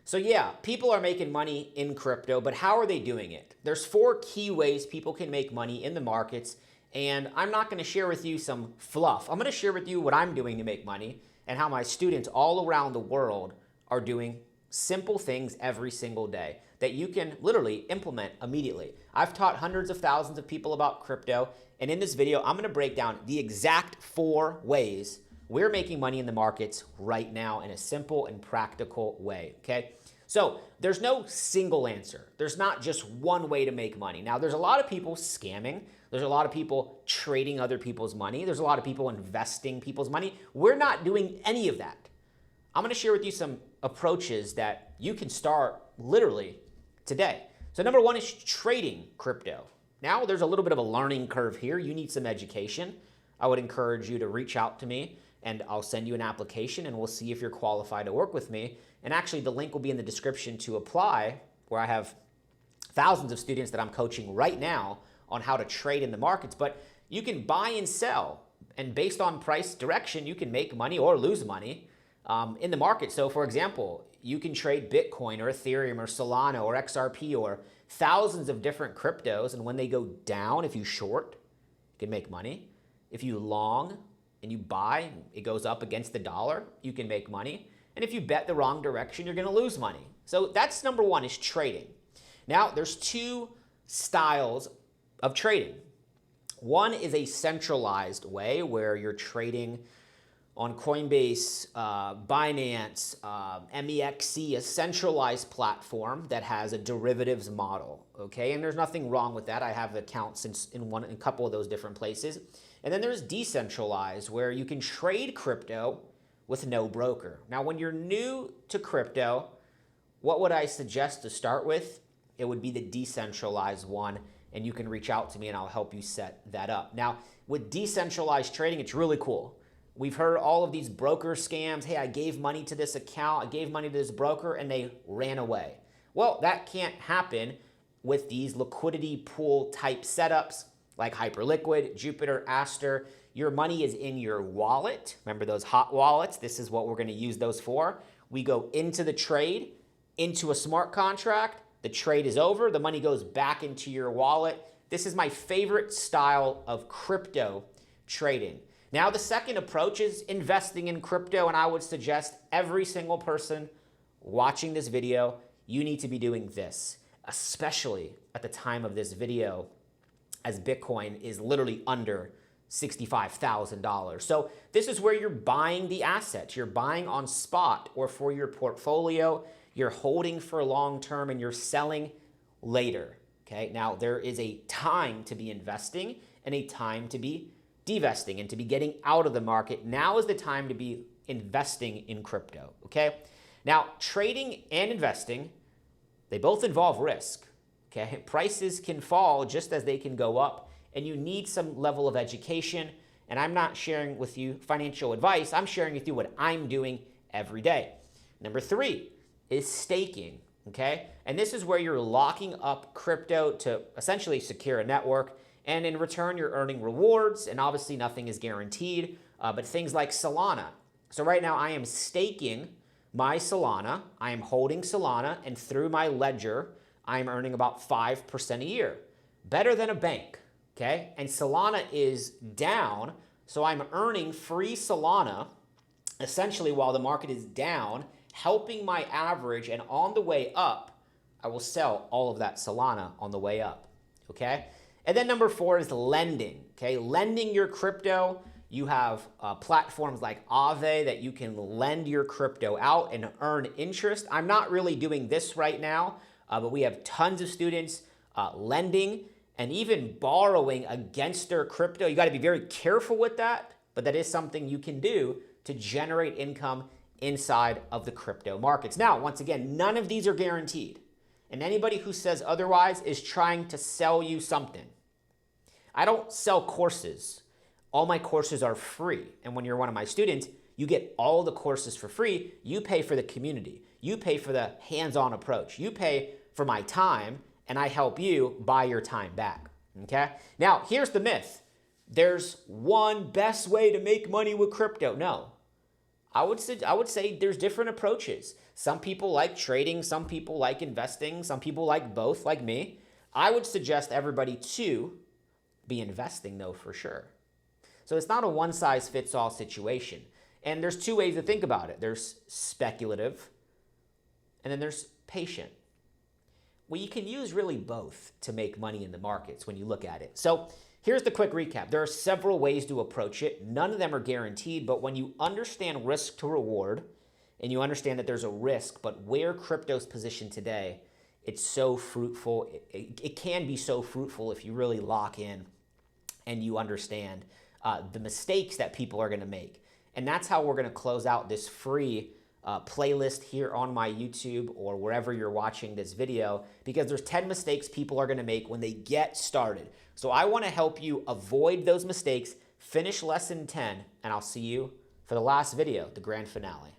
So yeah, people are making money in crypto, but how are they doing it? There's 4 key ways people can make money in the markets, and I'm not going to share with you some fluff. I'm going to share with you what I'm doing to make money and how my students all around the world are doing simple things every single day that you can literally implement immediately. I've taught hundreds of thousands of people about crypto, and in this video, I'm going to break down the exact 4 ways we're making money in the markets right now in a simple and practical way, okay? So there's no single answer. There's not just one way to make money. Now, there's a lot of people scamming. There's a lot of people trading other people's money. There's a lot of people investing people's money. We're not doing any of that. I'm going to share with you some approaches that you can start literally today. So number 1 is trading crypto. Now, there's a little bit of a learning curve here. You need some education. I would encourage you to reach out to me, and I'll send you an application, and we'll see if you're qualified to work with me. And actually, the link will be in the description to apply, where I have thousands of students that I'm coaching right now on how to trade in the markets. But you can buy and sell, and based on price direction, you can make money or lose money in the market. So for example, you can trade Bitcoin or Ethereum or Solana or XRP or thousands of different cryptos, and when they go down, if you short, you can make money. If you long and you buy, it goes up against the dollar, you can make money. And if you bet the wrong direction, you're going to lose money. So that's number 1 is trading. Now, there's 2 styles of trading. One is a centralized way where you're trading on Coinbase, Binance, MEXC, a centralized platform that has a derivatives model, okay? And there's nothing wrong with that. I have accounts in a couple of those different places. And then there's decentralized, where you can trade crypto with no broker. Now, when you're new to crypto, what would I suggest to start with? It would be the decentralized one, and you can reach out to me and I'll help you set that up. Now, with decentralized trading, it's really cool. We've heard all of these broker scams. Hey, I gave money to this account, I gave money to this broker, and they ran away. Well, that can't happen with these liquidity pool type setups like Hyperliquid, Jupiter, Aster. Your money is in your wallet. Remember those hot wallets? This is what we're going to use those for. We go into the trade, into a smart contract. The trade is over. The money goes back into your wallet. This is my favorite style of crypto trading. Now, the second approach is investing in crypto, and I would suggest every single person watching this video, you need to be doing this, especially at the time of this video, as Bitcoin is literally under $65,000. So this is where you're buying the assets. You're buying on spot or for your portfolio. You're holding for long term and you're selling later. Okay. Now there is a time to be investing and a time to be divesting and to be getting out of the market. Now is the time to be investing in crypto. Okay. Now trading and investing, they both involve risk. Okay. Prices can fall just as they can go up, and you need some level of education. And I'm not sharing with you financial advice. I'm sharing with you what I'm doing every day. Number 3 is staking, okay? And this is where you're locking up crypto to essentially secure a network, and in return, you're earning rewards, and obviously nothing is guaranteed, but things like Solana. So right now, I am staking my Solana. I am holding Solana, and through my ledger, I'm earning about 5% a year. Better than a bank. Okay, and Solana is down, so I'm earning free Solana essentially while the market is down, helping my average, and on the way up, I will sell all of that Solana on the way up, okay? And then number 4 is lending, okay? Lending your crypto. You have platforms like Aave that you can lend your crypto out and earn interest. I'm not really doing this right now, but we have tons of students lending and even borrowing against their crypto. You got to be very careful with that, but that is something you can do to generate income inside of the crypto markets. Now, once again, none of these are guaranteed. And anybody who says otherwise is trying to sell you something. I don't sell courses. All my courses are free. And when you're one of my students, you get all the courses for free. You pay for the community. You pay for the hands-on approach. You pay for my time, and I help you buy your time back, okay? Now, here's the myth. There's one best way to make money with crypto. No. I would say there's different approaches. Some people like trading, some people like investing, some people like both, like me. I would suggest everybody to be investing though, for sure. So it's not a one size fits all situation. And there's two ways to think about it. There's speculative and then there's patient. Well, you can use really both to make money in the markets when you look at it. So here's the quick recap. There are several ways to approach it. None of them are guaranteed, but when you understand risk to reward and you understand that there's a risk, but where crypto's positioned today, it's so fruitful. It can be so fruitful if you really lock in and you understand the mistakes that people are going to make. And that's how we're going to close out this free playlist here on my YouTube or wherever you're watching this video, because there's 10 mistakes people are going to make when they get started. So I want to help you avoid those mistakes, finish lesson 10, and I'll see you for the last video, the grand finale.